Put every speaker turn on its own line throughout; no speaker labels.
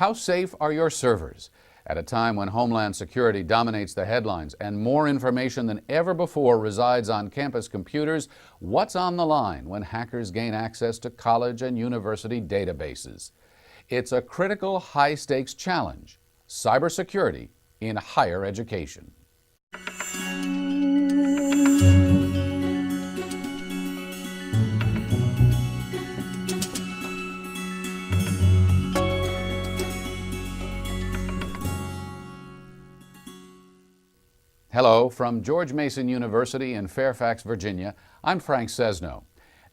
How safe are your servers? At a time when Homeland Security dominates the headlines and more information than ever before resides on campus computers, what's on the line when hackers gain access to college and university databases? It's a critical, high-stakes challenge: cybersecurity in higher education. Hello, from George Mason University in Fairfax, Virginia, I'm Frank Sesno.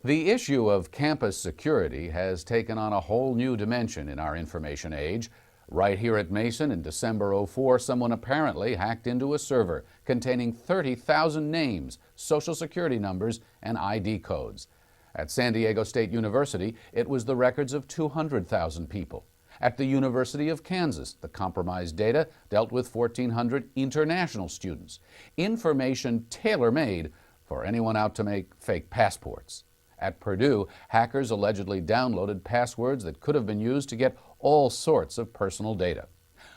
The issue of campus security has taken on a whole new dimension in our information age. Right here at Mason in December '04, someone apparently hacked into a server containing 30,000 names, social security numbers, and ID codes. At San Diego State University, it was the records of 200,000 people. At the University of Kansas, the compromised data dealt with 1,400 international students. Information tailor-made for anyone out to make fake passports. At Purdue, hackers allegedly downloaded passwords that could have been used to get all sorts of personal data.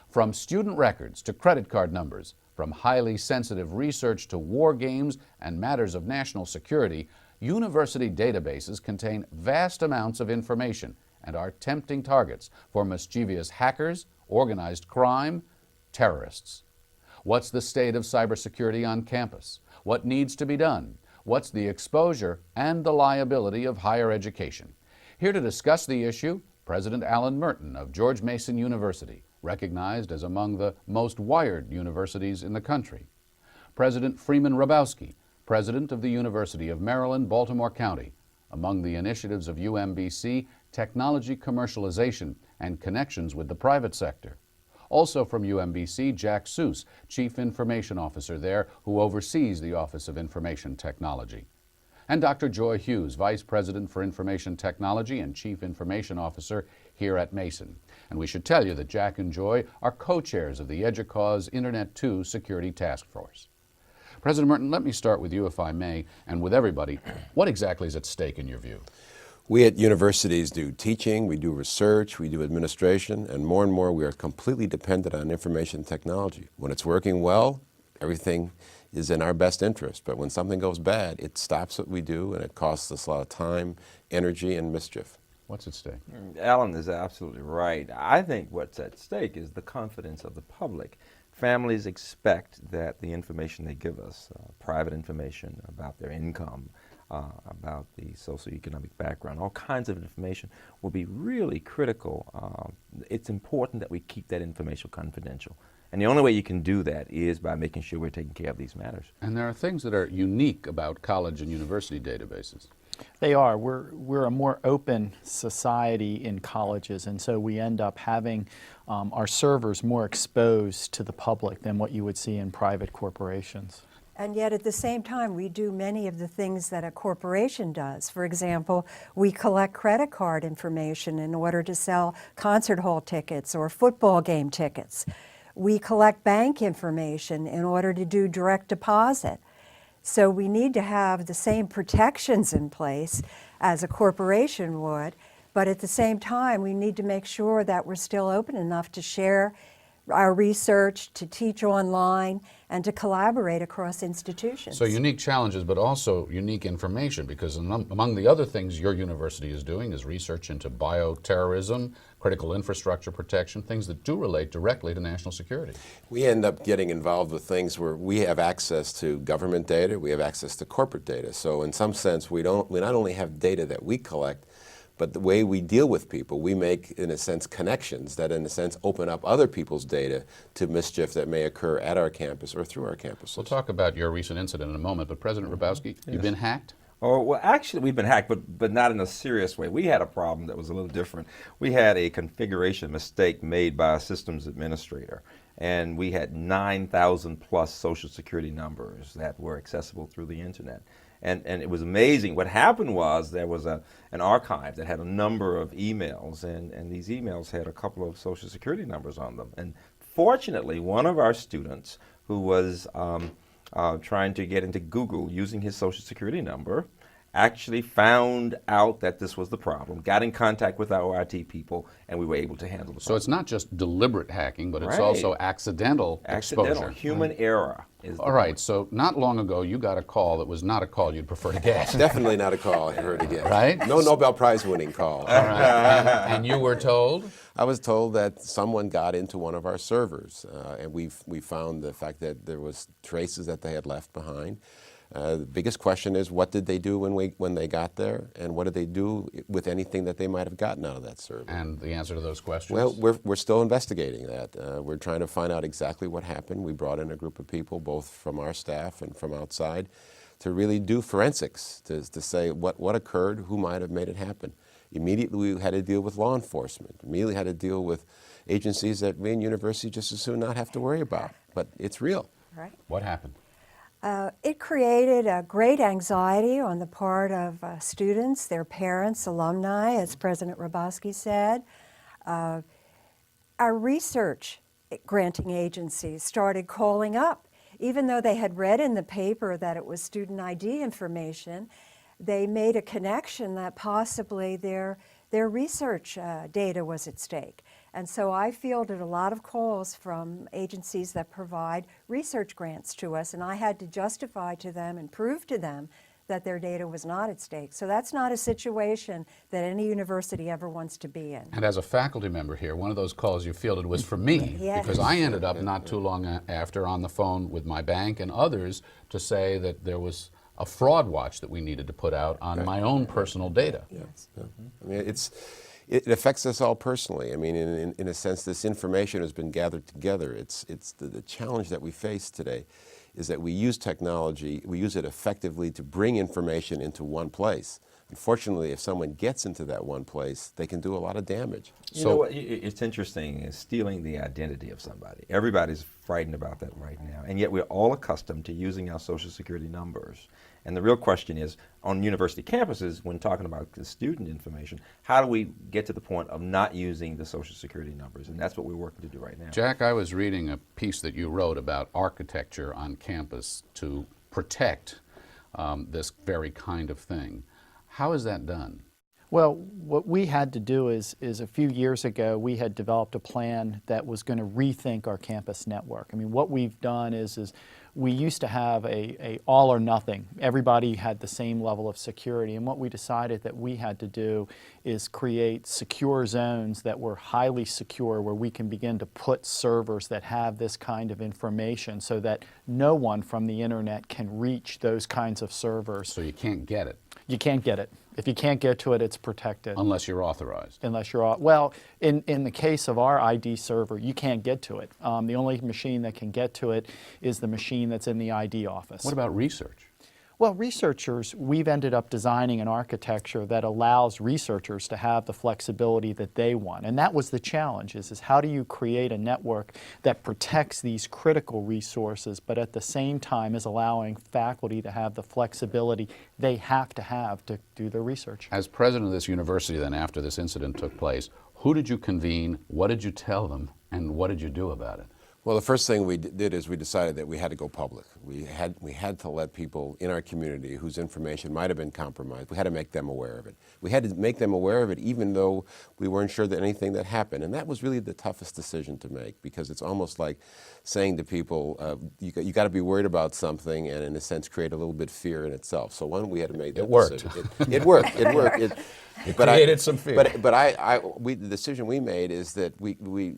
From student records to credit card numbers, from highly sensitive research to war games and matters of national security, university databases contain vast amounts of information and are tempting targets for mischievous hackers, organized crime, terrorists. What's the state of cybersecurity on campus? What needs to be done? What's the exposure and the liability of higher education? Here to discuss the issue, President Alan Merten of George Mason University, recognized as among the most wired universities in the country. President Freeman Hrabowski, President of the University of Maryland, Baltimore County. Among the initiatives of UMBC, technology commercialization and connections with the private sector. Also from UMBC, Jack Suess, Chief Information Officer there, who oversees the Office of Information Technology. And Dr. Joy Hughes, Vice President for Information Technology and Chief Information Officer here at Mason. And we should tell you that Jack and Joy are co-chairs of the EDUCAUSE Internet 2 Security Task Force. President Merten, let me start with you, if I may, and with everybody. What exactly is at stake in your view?
We at universities do teaching, we do research, we do administration, and more we are completely dependent on information technology. When it's working well, everything is in our best interest, but when something goes bad, it stops what we do and it costs us a lot of time, energy, and mischief.
What's at stake?
Alan is absolutely right. I think what's at stake is the confidence of the public. Families expect that the information they give us, private information about their income, about the socioeconomic background, all kinds of information will be really critical. It's important that we keep that information confidential. And the only way you can do that is by making sure we're taking care of these matters. And
there are things that are unique about college and university databases.
They are. We're a more open society in colleges, and so we end up having our servers more exposed to the public than what you would see in private corporations.
And yet at the same time, we do many of the things that a corporation does. For example, we collect credit card information in order to sell concert hall tickets or football game tickets. We collect bank information in order to do direct deposit. So we need to have the same protections in place as a corporation would, but at the same time, we need to make sure that we're still open enough to share our research, to teach online, and to collaborate across institutions.
So unique challenges, but also unique information, because among the other things your university is doing is research into bioterrorism, critical infrastructure protection, things that do relate directly to national security.
We end up getting involved with things where we have access to government data, we have access to corporate data. So in some sense, we not only have data that we collect, but the way we deal with people, we make, in a sense, connections that, in a sense, open up other people's data to mischief that may occur at our campus or through our campuses.
We'll talk about your recent incident in a moment, but President Hrabowski, you've been hacked?
Oh, well, actually, we've been hacked, but not in a serious way. We had a problem that was a little different. We had a configuration mistake made by a systems administrator, and we had 9,000 plus social security numbers that were accessible through the internet. And it was amazing. What happened was there was an archive that had a number of emails, and these emails had a couple of social security numbers on them. And fortunately, one of our students who was trying to get into Google using his social security number actually found out that this was the problem, got in contact with our IT people, and we were able to handle the
So
problem.
it's not just deliberate hacking, but it's
Right.
also accidental
Accidental,
exposure.
human error. Is the
All right, so not long ago you got a call that was not a call you'd prefer to get.
Definitely not a call I heard again.
Right?
No Nobel Prize winning call.
All right. And you were told?
I was told that someone got into one of our servers, and we found the fact that there was traces that they had left behind. The biggest question is, what did they do when they got there, and what did they do with anything that they might have gotten out of that server?
And the answer to those questions?
Well, we're still investigating that. We're trying to find out exactly what happened. We brought in a group of people, both from our staff and from outside, to really do forensics, to say what occurred, who might have made it happen. Immediately we had to deal with law enforcement. Immediately had to deal with agencies that we in university just as soon not have to worry about. But it's real.
Right.
What happened?
It created a great anxiety on the part of students, their parents, alumni, as President Hrabowski said. Our research granting agencies started calling up. Even though they had read in the paper that it was student ID information, they made a connection that possibly their research data was at stake. And so I fielded a lot of calls from agencies that provide research grants to us, and I had to justify to them and prove to them that their data was not at stake. So that's not a situation that any university ever wants to be in.
And as a faculty member here, one of those calls you fielded was from me,
Yes.
because I ended up not too long after on the phone with my bank and others to say that there was a fraud watch that we needed to put out on my own personal data.
Yes. Yeah. I mean, it affects us all personally. I mean, in a sense, this information has been gathered together. It's the challenge that we face today is that we use technology, we use it effectively to bring information into one place. Unfortunately, if someone gets into that one place, they can do a lot of damage.
You know what, it's interesting, is stealing the identity of somebody. Everybody's frightened about that right now, and yet we're all accustomed to using our Social Security numbers. And the real question is, on university campuses, when talking about the student information, how do we get to the point of not using the Social Security numbers? And that's what we're working to do right now.
Jack, I was reading a piece that you wrote about architecture on campus to protect this very kind of thing. How is that done?
Well, what we had to do is a few years ago, we had developed a plan that was going to rethink our campus network. I mean, what we've done is we used to have a all or nothing. Everybody had the same level of security, and what we decided that we had to do is create secure zones that were highly secure, where we can begin to put servers that have this kind of information so that no one from the internet can reach those kinds of servers.
So you can't get it
You can't get it. If you can't get to it, it's protected.
unless you're authorized.
Unless you're, well, in the case of our ID server, you can't get to it. The only machine that can get to it is the machine that's in the ID office.
What about research?
Well, researchers, we've ended up designing an architecture that allows researchers to have the flexibility that they want. And that was the challenge, is how do you create a network that protects these critical resources, but at the same time is allowing faculty to have the flexibility they have to do their research.
As president of this university then, after this incident took place, who did you convene, what did you tell them, and what did you do about it?
Well, the first thing we did is we decided that we had to go public. We had to let people in our community whose information might have been compromised, we had to make them aware of it. We had to make them aware of it even though we weren't sure that anything that happened. And that was really the toughest decision to make, because it's almost like saying to people, you got to be worried about something and in a sense create a little bit fear in itself. So one, we had to make that decision. It worked. It worked.
It created some fear.
But the decision we made is that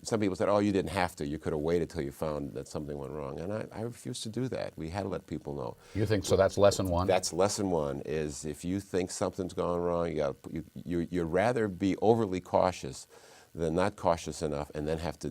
some people said, oh, you didn't have to. You could have waited till you found that something went wrong. And I refused to do that. We had to let people know.
You think so? That's lesson one?
That's lesson one, is if you think something's gone wrong, you'd rather be overly cautious than not cautious enough and then have to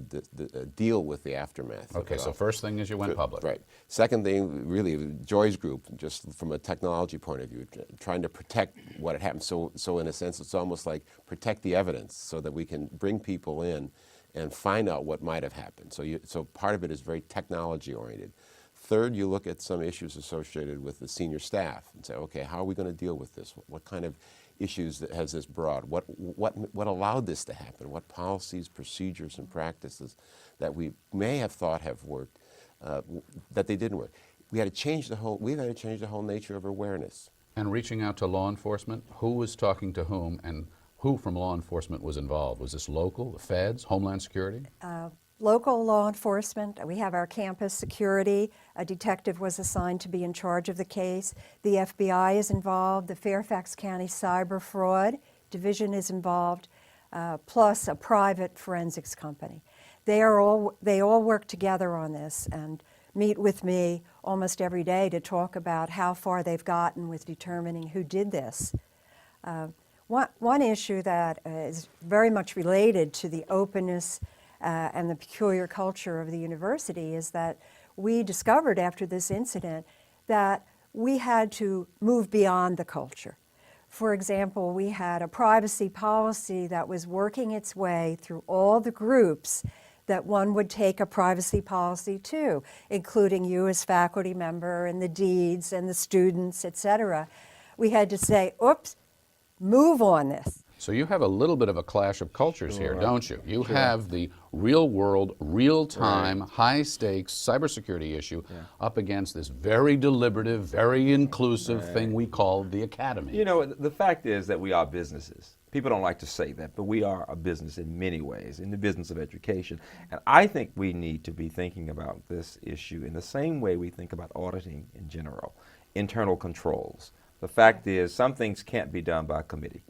deal with the aftermath.
Okay, so first thing is you went public.
Right. Second thing, really, Joy's group, just from a technology point of view, trying to protect what had happened. So in a sense, it's almost like protect the evidence so that we can bring people in and find out what might have happened. So part of it is very technology oriented. Third, you look at some issues associated with the senior staff and say, okay, how are we going to deal with this? What kind of issues that has this brought? What allowed this to happen? What policies, procedures, and practices that we may have thought have worked, that they didn't work? We've had to change the whole nature of awareness.
And reaching out to law enforcement, who was talking to whom and who from law enforcement was involved? Was this local, the feds, Homeland Security?
Local law enforcement, we have our campus security. A detective was assigned to be in charge of the case. The FBI is involved. The Fairfax County Cyber Fraud Division is involved, plus a private forensics company. They all work together on this and meet with me almost every day to talk about how far they've gotten with determining who did this. One issue that is very much related to the openness and the peculiar culture of the university is that we discovered after this incident that we had to move beyond the culture. For example, we had a privacy policy that was working its way through all the groups that one would take a privacy policy to, including you as faculty member and the deeds and the students, et cetera. We had to say, oops, move on this.
So you have a little bit of a clash of cultures here, don't you? You have the real world, real time, high stakes cybersecurity issue up against this very deliberative, very inclusive thing we call the academy.
You know, the fact is that we are businesses. People don't like to say that, but we are a business in many ways, in the business of education. And I think we need to be thinking about this issue in the same way we think about auditing in general, internal controls. The fact is, some things can't be done by committee.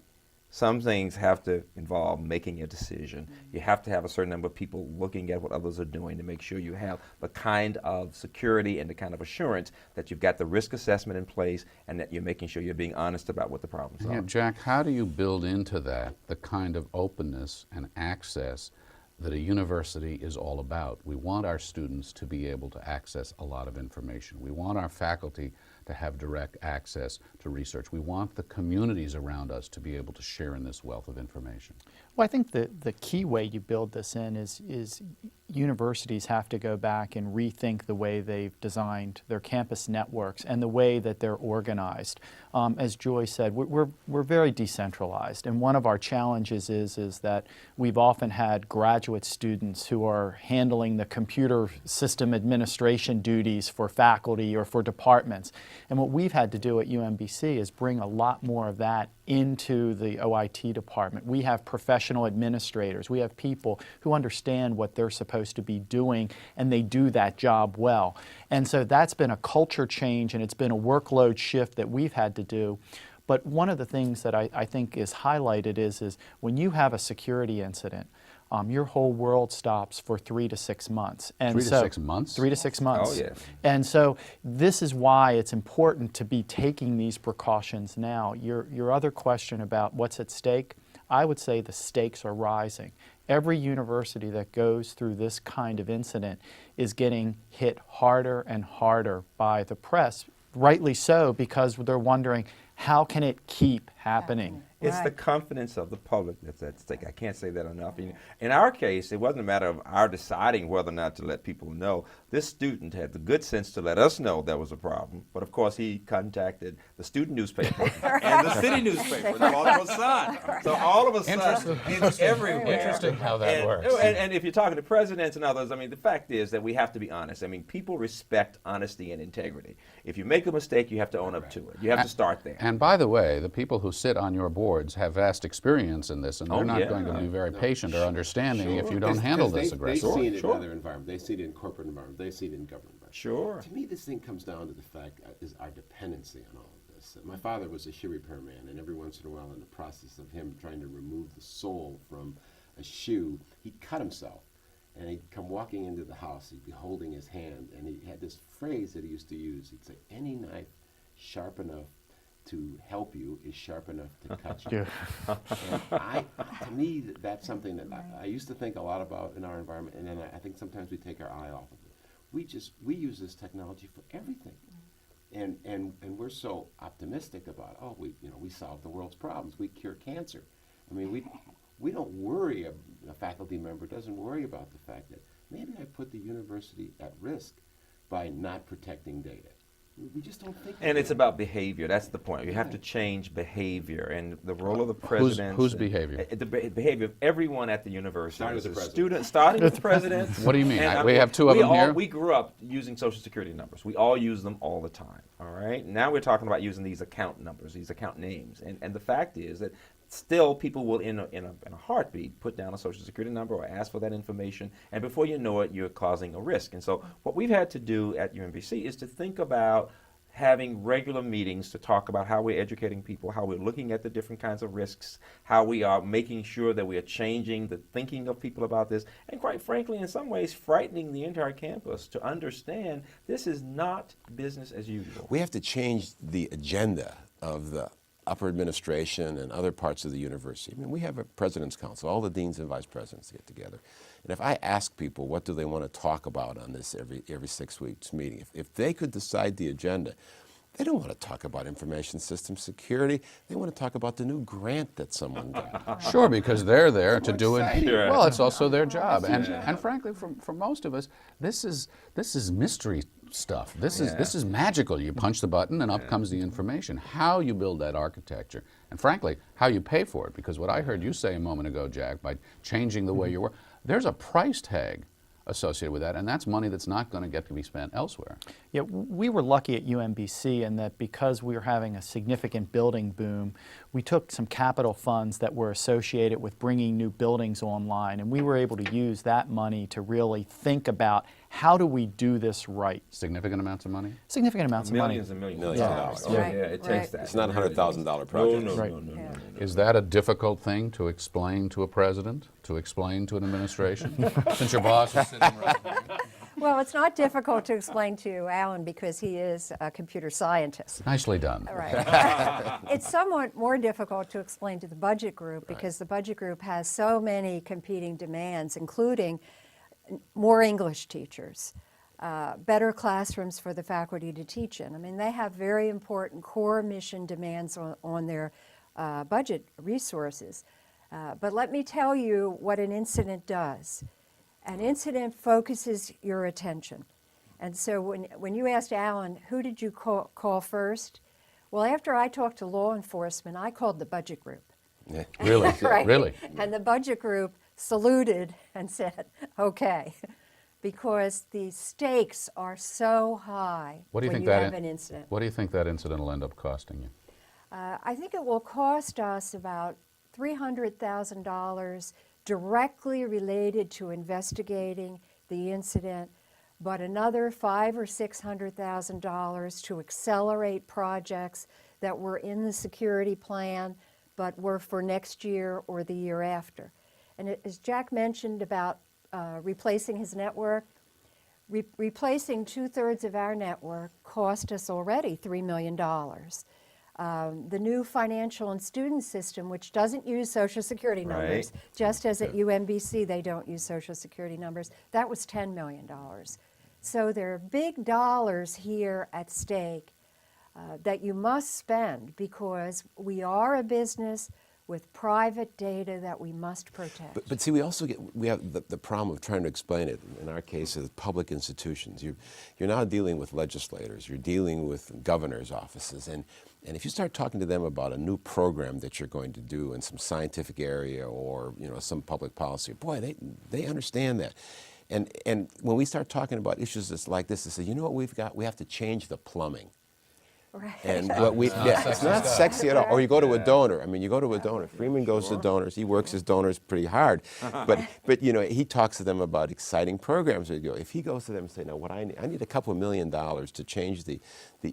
Some things have to involve making a decision. You have to have a certain number of people looking at what others are doing to make sure you have the kind of security and the kind of assurance that you've got the risk assessment in place and that you're making sure you're being honest about what the problems are.
Jack, how do you build into that the kind of openness and access that a university is all about? We want our students to be able to access a lot of information. We want our faculty to have direct access to research. We want the communities around us to be able to share in this wealth of information.
Well, I think the key way you build this in is universities have to go back and rethink the way they've designed their campus networks and the way that they're organized. As Joy said, we're very decentralized, and one of our challenges is that we've often had graduate students who are handling the computer system administration duties for faculty or for departments. And what we've had to do at UMBC is bring a lot more of that into the OIT department. We have professional administrators. We have people who understand what they're supposed to be doing, and they do that job well. And so that's been a culture change, and it's been a workload shift that we've had to do. But one of the things that I think is highlighted is when you have a security incident, your whole world stops for 3 to 6 months. And
3 to 6 months?
3 to 6 months.
Oh, yes.
And so this is why it's important to be taking these precautions now. Your other question about what's at stake, I would say the stakes are rising. Every university that goes through this kind of incident is getting hit harder and harder by the press, rightly so, because they're wondering, how can it keep happening?
It's the confidence of the public that's at stake. I can't say that enough. In our case, it wasn't a matter of our deciding whether or not to let people know. This student had the good sense to let us know there was a problem. But of course, he contacted the student newspaper and the city newspaper, the Baltimore Sun. So all of a sudden, it's everywhere.
Interesting how that works.
And if you're talking to presidents and others, I mean, the fact is that we have to be honest. I mean, people respect honesty and integrity. If you make a mistake, you have to own up to it. You have to start there.
And by the way, the people who sit on your boards have vast experience in this, and they're not going to be very patient or understanding if you don't handle this aggressively.
They see it in other environments. They see it in corporate environments. They see it in government environments.
Sure.
To me, this thing comes down to the fact is our dependency on all of this. My father was a shoe repairman, and every once in a while, in the process of him trying to remove the sole from a shoe, he'd cut himself. And he'd come walking into the house, he'd be holding his hand, and he had this phrase that he used to use. He'd say, "Any knife sharp enough to help you is sharp enough to cut you." And to me, that's something that I used to think a lot about in our environment, and then I think sometimes we take our eye off of it. We use this technology for everything, and we're so optimistic about, we solve the world's problems, we cure cancer. I mean, we don't worry. A faculty member doesn't worry about the fact that maybe I put the university at risk by not protecting data. we just don't think.
And it's about behavior. That's the point. You have to change behavior, and the role of the president.
Whose behavior?
The behavior of everyone at the university.
Starting with the president.
Students, starting with the president.
What do you mean?
And,
We have two of them here?
We grew up using Social Security numbers. We all use them all the time. All right. Now we're talking about using these account numbers, these account names, and the fact is that still people will, in a heartbeat, put down a Social Security number or ask for that information, and before you know it, you're causing a risk. And so what we've had to do at UMBC is to think about having regular meetings to talk about how we're educating people, how we're looking at the different kinds of risks, how we are making sure that we are changing the thinking of people about this, and quite frankly, in some ways, frightening the entire campus to understand this is not business as usual.
We have to change the agenda of the upper administration and other parts of the university. I mean, we have a president's council, all the deans and vice presidents get together. And if I ask people what do they want to talk about on this every 6 weeks meeting, if they could decide the agenda, they don't want to talk about information system security. They want to talk about the new grant that someone got.
Sure, because they're there to do it.
exciting.
Right.
Well, it's also their job. And frankly, for most of us, this is mystery stuff. This is magical. You punch the button and up comes the information. How you build that architecture, and frankly, how you pay for it. Because what I heard you say a moment ago, Jack, by changing the way you work, there's a price tag associated with that, and that's money that's not going to get to be spent elsewhere.
Yeah, we were lucky at UMBC in that because we were having a significant building boom, we took some capital funds that were associated with bringing new buildings online, and we were able to use that money to really think about how do we do this right.
Significant amounts of money?
Significant amounts of money.
Millions and millions
Millions
of
of
dollars.
dollars.
Oh,
Right,
yeah, it
right.
takes that.
It's not a $100,000 project.
No,
Right.
no.
Is that a difficult thing to explain to a president, to explain to an administration? Since your boss is sitting right there.
Well, it's not difficult to explain to Alan because he is a computer scientist.
Nicely done.
Right. It's somewhat more difficult to explain to the budget group because the budget group has so many competing demands, including more English teachers, better classrooms for the faculty to teach in. I mean, they have very important core mission demands on their budget resources. But let me tell you what an incident does. An incident focuses your attention. And so when you asked Alan, who did you call first? Well, after I talked to law enforcement, I called the budget group.
Yeah.
Really?
Right.
Really?
And the budget group saluted and said, okay, because the stakes are so high
What do you
when
think
you
that
have an incident.
What do you think that incident will end up costing you?
I think it will cost us about $300,000 directly related to investigating the incident, but another $500,000 or $600,000 to accelerate projects that were in the security plan but were for next year or the year after. And as Jack mentioned about replacing his network, replacing 2/3 of our network cost us already $3 million. The new financial and student system, which doesn't use Social Security numbers,
Right.
just as at UMBC they don't use Social Security numbers, that was $10 million. So there are big dollars here at stake that you must spend because we are a business with private data that we must protect.
But see, we have the problem of trying to explain it. In our case, as public institutions, you're now dealing with legislators, you're dealing with governors' offices, and if you start talking to them about a new program that you're going to do in some scientific area or some public policy, boy, they understand that. And when we start talking about issues like this, they say, you know what we've got? We have to change the plumbing.
Right.
And it's not sexy at all. Or you go to a donor. I mean, you go to a donor. Freeman goes to donors. He works his donors pretty hard. But he talks to them about exciting programs. If he goes to them and say, no, I need a couple of $1 million to change the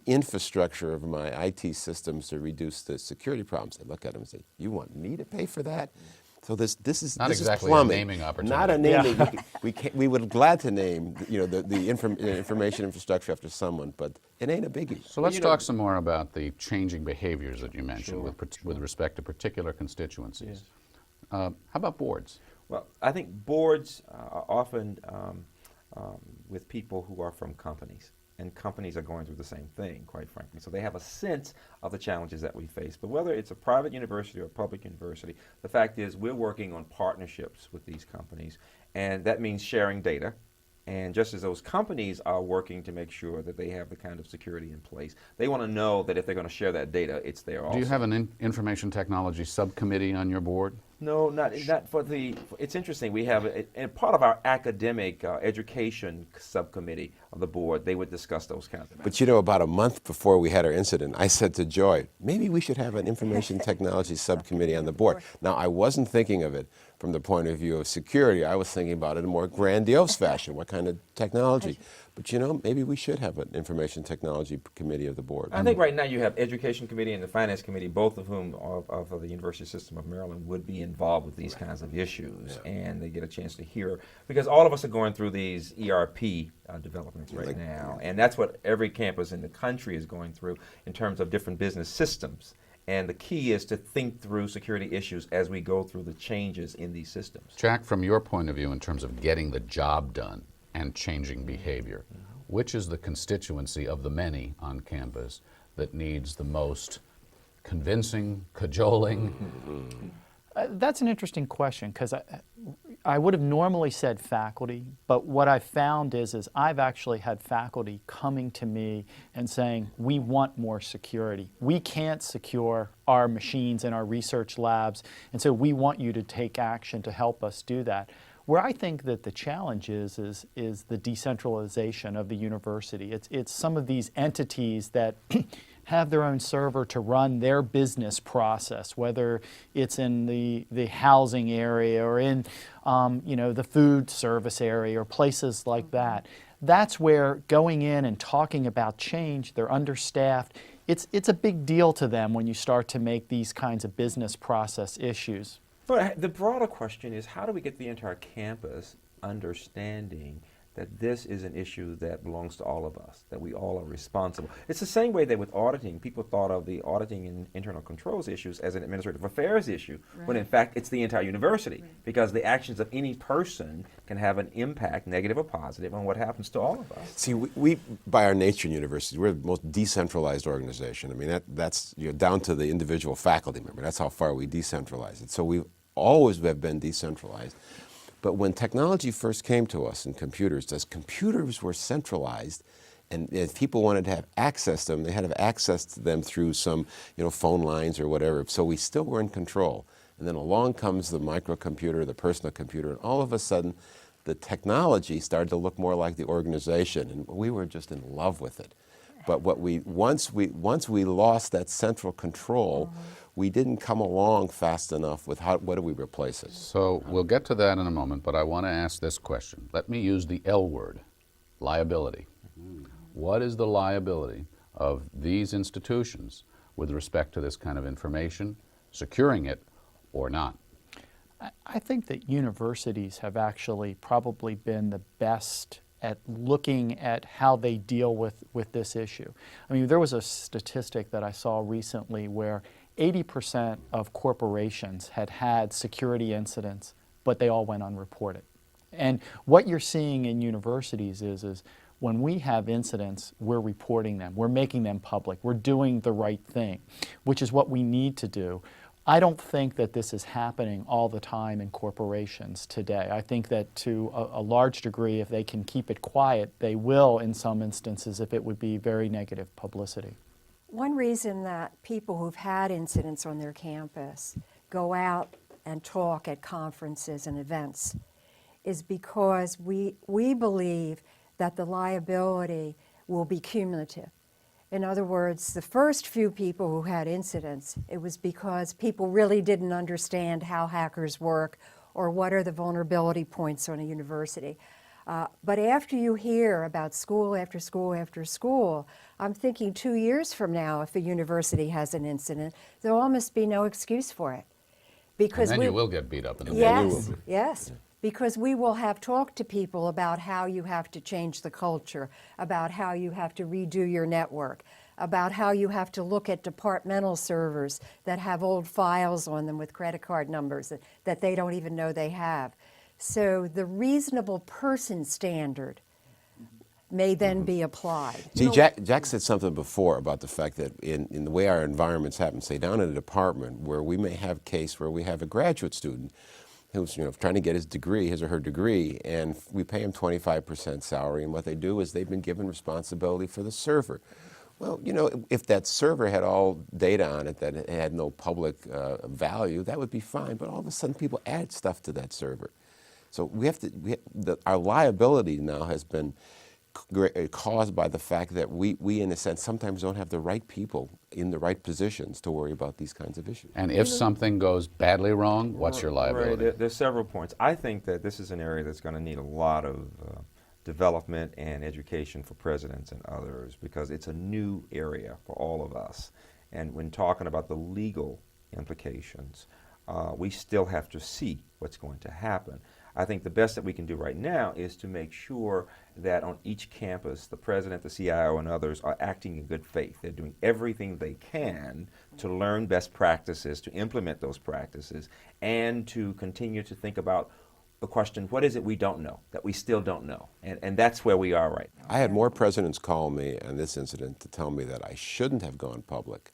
infrastructure of my IT systems to reduce the security problems. They look at him and say, you want me to pay for that? So this is
Not
this
exactly
is plumbing.
a naming opportunity.
Not a naming. We would glad to name the information infrastructure after someone, but it ain't a biggie.
So let's talk some more about the changing behaviors that you mentioned with respect to particular constituencies. How about boards?
Well, I think boards are often with people who are from companies. And companies are going through the same thing, quite frankly. So they have a sense of the challenges that we face. But whether it's a private university or a public university, the fact is we're working on partnerships with these companies. And that means sharing data And just as those companies are working to make sure that they have the kind of security in place, they want to know that if they're going to share that data, it's there also.
Do you have an information technology subcommittee on your board?
No, not for the. It's interesting. We have and part of our academic education subcommittee of the board. They would discuss those kinds of matters.
But you know, about a month before we had our incident, I said to Joy, maybe we should have an information technology subcommittee on the board. Now, I wasn't thinking of it from the point of view of security. I was thinking about it in a more grandiose fashion. What kind of technology? But you know, maybe we should have an information technology committee of the board.
I think right now you have education committee and the finance committee, both of whom are of the University System of Maryland would be involved with these kinds of issues, and they get a chance to hear, because all of us are going through these ERP developments right now, and that's what every campus in the country is going through in terms of different business systems. And the key is to think through security issues as we go through the changes in these systems.
Jack, from your point of view in terms of getting the job done and changing behavior, which is the constituency of the many on campus that needs the most convincing, cajoling?
That's an interesting question, because I would have normally said faculty, but what I've found is I've actually had faculty coming to me and saying, we want more security. We can't secure our machines in our research labs, and so we want you to take action to help us do that. Where I think that the challenge is the decentralization of the university. It's some of these entities that have their own server to run their business process, whether it's in the housing area or in the food service area or places like that. That's where going in and talking about change, they're understaffed. It's a big deal to them when you start to make these kinds of business process issues.
But the broader question is, how do we get the entire campus understanding that this is an issue that belongs to all of us, that we all are responsible? It's the same way that with auditing, people thought of the auditing and internal controls issues as an administrative affairs issue, when in fact it's the entire university, because the actions of any person can have an impact, negative or positive, on what happens to all of us.
See, we by our nature in universities, we're the most decentralized organization. I mean, that's down to the individual faculty member. That's how far we decentralize it. So we always have been decentralized. But when technology first came to us in computers, as computers were centralized, and if people wanted to have access to them, they had to have access to them through some phone lines or whatever. So we still were in control. And then along comes the microcomputer, the personal computer, and all of a sudden the technology started to look more like the organization, and we were just in love with it. But once we lost that central control, we didn't come along fast enough with what do we replace it?
So we'll get to that in a moment, but I want to ask this question. Let me use the L word, liability. What is the liability of these institutions with respect to this kind of information, securing it or not?
I think that universities have actually probably been the best at looking at how they deal with this issue. I mean, there was a statistic that I saw recently where 80% of corporations had security incidents, but they all went unreported. And what you're seeing in universities is when we have incidents, we're reporting them, we're making them public, we're doing the right thing, which is what we need to do. I don't think that this is happening all the time in corporations today. I think that to a large degree, if they can keep it quiet, they will in some instances if it would be very negative publicity.
One reason that people who've had incidents on their campus go out and talk at conferences and events is because we believe that the liability will be cumulative. In other words, the first few people who had incidents, it was because people really didn't understand how hackers work or what are the vulnerability points on a university. But after you hear about school after school after school, I'm thinking 2 years from now, if a university has an incident, there almost be no excuse for it. Because
and then you will get beat up in the
Yes, yes. Because we will have talked to people about how you have to change the culture, about how you have to redo your network, about how you have to look at departmental servers that have old files on them with credit card numbers that they don't even know they have. So the reasonable person standard may then be applied.
See, Jack said something before about the fact that in the way our environments happen, say down in a department where we may have a case where we have a graduate student who's trying to get his or her degree, and we pay him 25% salary, and what they do is they've been given responsibility for the server. Well, if that server had all data on it that it had no public value, that would be fine, but all of a sudden people add stuff to that server. So our liability now has been caused by the fact that we, in a sense, sometimes don't have the right people in the right positions to worry about these kinds of issues.
And if something goes badly wrong, what's your liability?
Right. There's several points. I think that this is an area that's going to need a lot of development and education for presidents and others, because it's a new area for all of us. And when talking about the legal implications, we still have to see what's going to happen. I think the best that we can do right now is to make sure that on each campus, the president, the CIO, and others are acting in good faith. They're doing everything they can to learn best practices, to implement those practices, and to continue to think about the question, what is it we don't know, that we still don't know? And that's where we are right now.
I had more presidents call me on this incident to tell me that I shouldn't have gone public,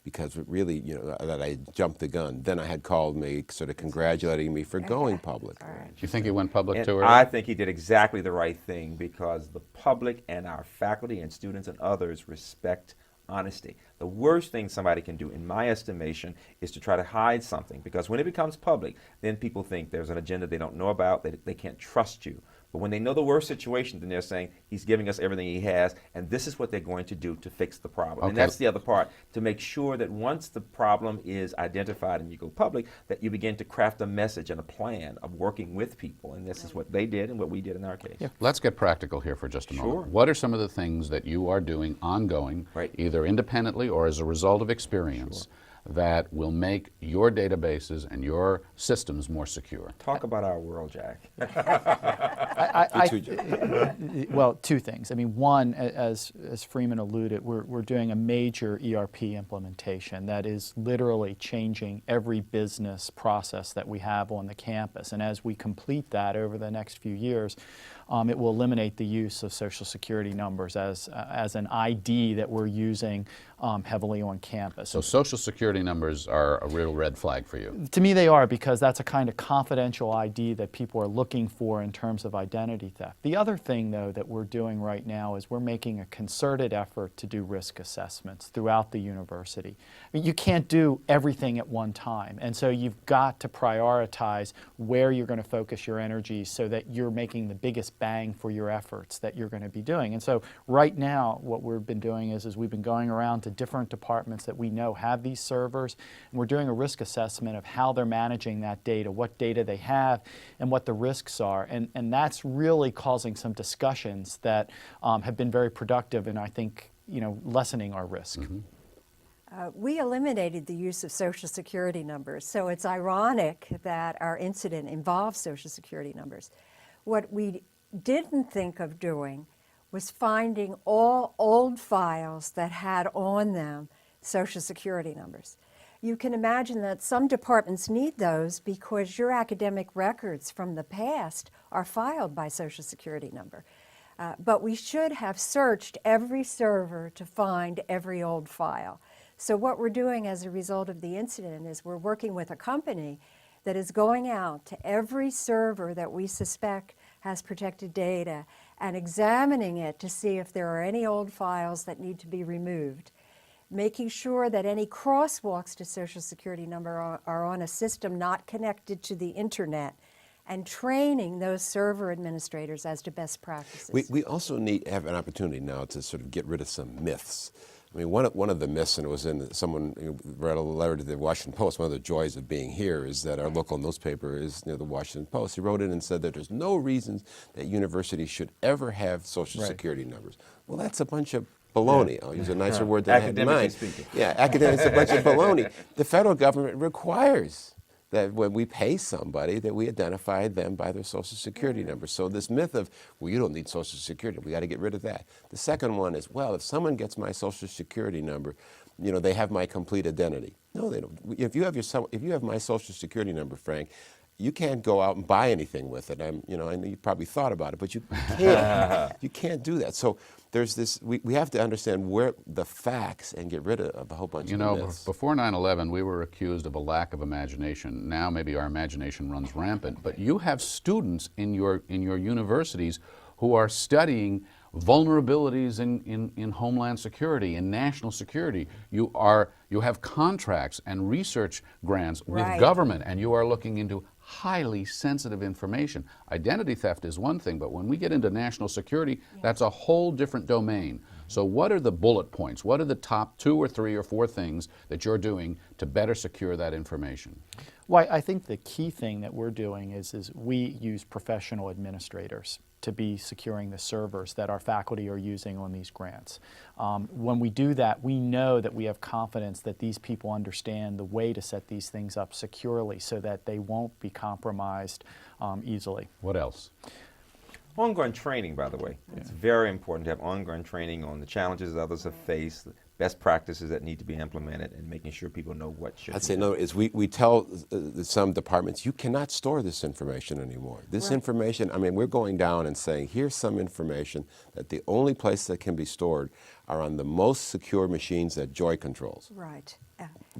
because it really, that I jumped the gun. Then I had called me sort of congratulating me for going public.
Do you think he went public
And
too early?
I think he did exactly the right thing, because the public and our faculty and students and others respect honesty. The worst thing somebody can do, in my estimation, is to try to hide something, because when it becomes public, then people think there's an agenda they don't know about, they can't trust you. But when they know the worst situation, then they're saying, he's giving us everything he has, and this is what they're going to do to fix the problem. And that's the other part, to make sure that once the problem is identified and you go public, that you begin to craft a message and a plan of working with people. And this is what they did and what we did in our case.
Yeah. Let's get practical here for just a moment.
Sure.
What are some of the things that you are doing ongoing, either independently or as a result of experience, that will make your databases and your systems more secure?
Talk about our world, Jack.
Well, two things. I mean, one, as Freeman alluded, we're doing a major ERP implementation that is literally changing every business process that we have on the campus. And as we complete that over the next few years, it will eliminate the use of Social Security numbers as an ID that we're using heavily on campus.
So Social Security numbers are a real red flag for you?
To me, they are, because that's a kind of confidential ID that people are looking for in terms of identity theft. The other thing, though, that we're doing right now is we're making a concerted effort to do risk assessments throughout the university. I mean, you can't do everything at one time, and so you've got to prioritize where you're going to focus your energy so that you're making the biggest bang for your efforts that you're going to be doing. And so right now, what we've been doing is we've been going around to different departments that we know have these servers, and we're doing a risk assessment of how they're managing that data, what data they have, and what the risks are. And that's really causing some discussions that have been very productive, and I think, lessening our risk.
We eliminated the use of Social Security numbers, so it's ironic that our incident involves Social Security numbers. What we didn't think of doing was finding all old files that had on them Social Security numbers. You can imagine that some departments need those because your academic records from the past are filed by Social Security number. But we should have searched every server to find every old file. So what we're doing as a result of the incident is we're working with a company that is going out to every server that we suspect has protected data and examining it to see if there are any old files that need to be removed, making sure that any crosswalks to Social Security number are on a system not connected to the internet, and training those server administrators as to best practices.
We also have an opportunity now to sort of get rid of some myths. I mean, one of the myths, and it was in someone read a letter to the Washington Post. One of the joys of being here is that our local newspaper is the Washington Post. He wrote in and said that there's no reason that universities should ever have Social Security numbers. Well, that's a bunch of baloney. I'll use a nicer word than I had in mind.
Speaking.
Yeah, academics, a bunch of baloney. The federal government requires that when we pay somebody that we identify them by their Social Security number. So this myth of, well, you don't need Social Security, we got to get rid of that. The second one is, well, if someone gets my Social Security number, they have my complete identity. No, they don't. If you have my Social Security number, Frank, you can't go out and buy anything with it. I know you probably thought about it, but you can't. You can't do that. So there's this. We have to understand where the facts and get rid of a whole bunch of myths.
Before 9/11, we were accused of a lack of imagination. Now maybe our imagination runs rampant. But you have students in your universities who are studying vulnerabilities in homeland security, in national security. You have contracts and research grants with
Right.
government, and you are looking into highly sensitive information. Identity theft is one thing, but when we get into national security, that's a whole different domain. So what are the bullet points? What are the top 2 or 3 or 4 things that you're doing to better secure that information?
Well, I think the key thing that we're doing is we use professional administrators to be securing the servers that our faculty are using on these grants. When we do that, we know that we have confidence that these people understand the way to set these things up securely so that they won't be compromised easily.
What else?
Ongoing training, by the way. It's very important to have ongoing training on the challenges others have faced, best practices that need to be implemented, and making sure people know what should
I'd
be
say
done.
no. Is we tell some departments, you cannot store this information anymore. This information. I mean, we're going down and saying, here's some information that the only place that can be stored are on the most secure machines that Joy controls.
Right.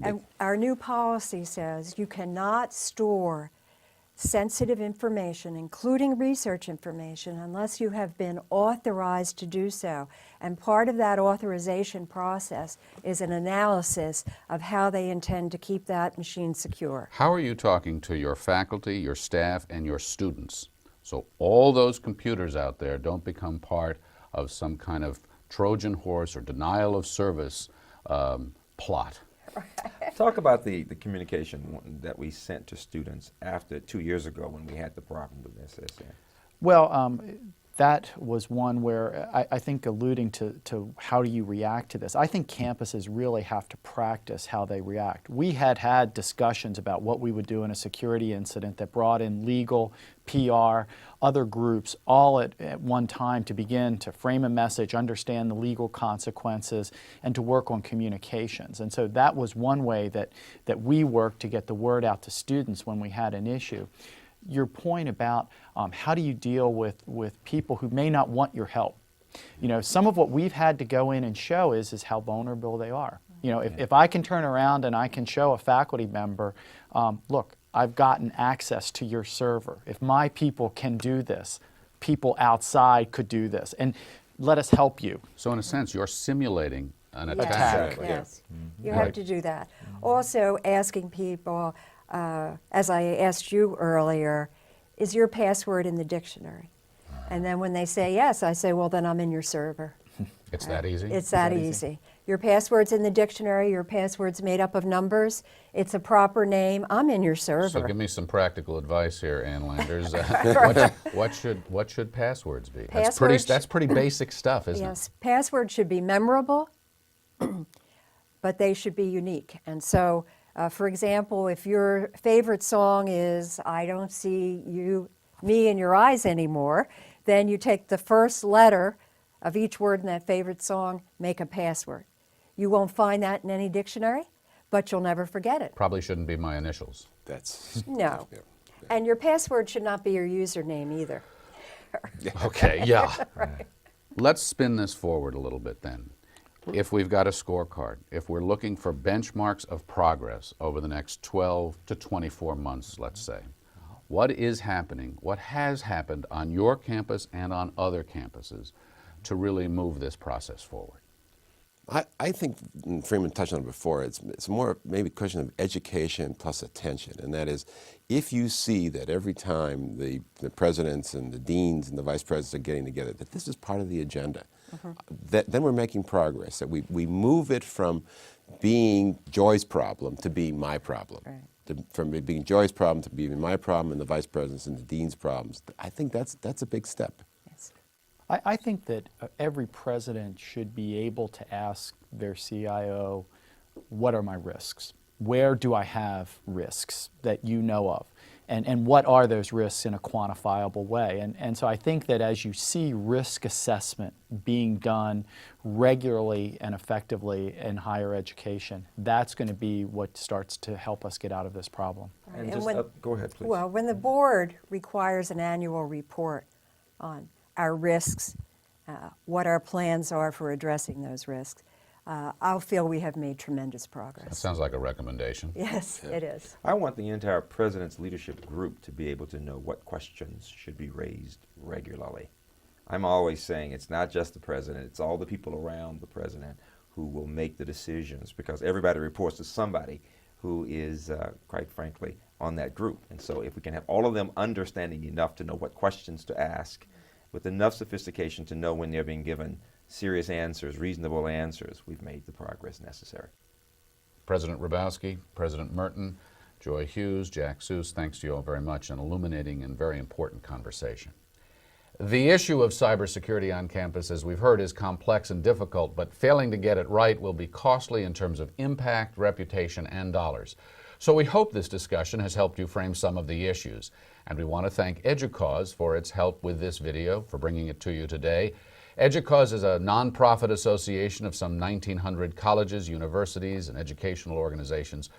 And our new policy says you cannot store sensitive information, including research information, unless you have been authorized to do so. And part of that authorization process is an analysis of how they intend to keep that machine secure.
How are you talking to your faculty, your staff, and your students? So all those computers out there don't become part of some kind of Trojan horse or denial of service plot.
Talk about the communication that we sent to students after 2 years ago when we had the problem with SSN.
Well, that was one where I think alluding to how do you react to this, I think campuses really have to practice how they react. We had discussions about what we would do in a security incident that brought in legal, PR, other groups all at one time to begin to frame a message, understand the legal consequences, and to work on communications. And so that was one way that we worked to get the word out to students when we had an issue. Your point about how do you deal with people who may not want your help. You know, some of what we've had to go in and show is how vulnerable they are. You know, if I can turn around and I can show a faculty member, look, I've gotten access to your server. If my people can do this, people outside could do this. And let us help you.
So in a sense, you're simulating an
Yes,
attack.
yes. You have to do that. Also asking people, as I asked you earlier, is your password in the dictionary? And then when they say yes, I say, well, then I'm in your server.
It's that easy?
It's that easy. Your password's in the dictionary, your password's made up of numbers, it's a proper name, I'm in your server.
So give me some practical advice here, Ann Landers. What should passwords be?
Passwords-
That's pretty basic stuff, isn't
Yes, passwords should be memorable, but they should be unique. And so, for example, if your favorite song is I Don't See Me in Your Eyes Anymore, then you take the first letter of each word in that favorite song, make a password. You won't find that in any dictionary, but you'll never forget it.
Probably shouldn't be my initials.
That's
No.
yeah.
And your password should not be your username either.
Okay, yeah. Let's spin this forward a little bit then. If we've got a scorecard, if we're looking for benchmarks of progress over the next 12 to 24 months, let's say, what is happening, what has happened on your campus and on other campuses to really move this process forward?
I think, and Freeman touched on it before, it's more maybe a question of education plus attention. And that is, if you see that every time the presidents and the deans and the vice presidents are getting together, that this is part of the agenda, then we're making progress, that we move it from being Joy's problem to being my problem.
Right.
From it being Joy's problem to being my problem and the vice presidents and the dean's problems. I think that's a big step.
Yes.
I think that every president should be able to ask their CIO, what are my risks? Where do I have risks that you know of? and what are those risks in a quantifiable way. And so I think that as you see risk assessment being done regularly and effectively in higher education, that's going to be what starts to help us get out of this problem.
And
And
just,
when-
go ahead, please.
Well, when the board requires an annual report on our risks, what our plans are for addressing those risks, I'll feel we have made tremendous
That
progress.
sounds like a recommendation.
Yes, it is.
I want the entire President's leadership group to be able to know what questions should be raised regularly. I'm always saying it's not just the President, it's all the people around the President who will make the decisions, because everybody reports to somebody who is, quite frankly, on that group. And so if we can have all of them understanding enough to know what questions to ask, with enough sophistication to know when they're being given serious answers, reasonable answers, we've made the progress necessary.
President Hrabowski, President Merten, Joy Hughes, Jack Suess, thanks to you all very much. An illuminating and very important conversation. The issue of cybersecurity on campus, as we've heard, is complex and difficult, but failing to get it right will be costly in terms of impact, reputation, and dollars. So we hope this discussion has helped you frame some of the issues. And we want to thank EDUCAUSE for its help with this video, for bringing it to you today. EDUCAUSE is a nonprofit association of some 1,900 colleges, universities, and educational organizations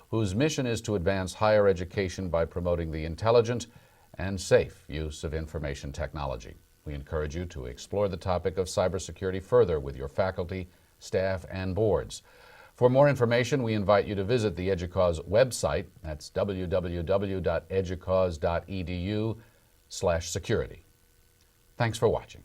whose mission is to advance higher education by promoting the intelligent and safe use of information technology. We encourage you to explore the topic of cybersecurity further with your faculty, staff, and boards. For more information, we invite you to visit the EDUCAUSE website. That's www.educause.edu/security. Thanks for watching.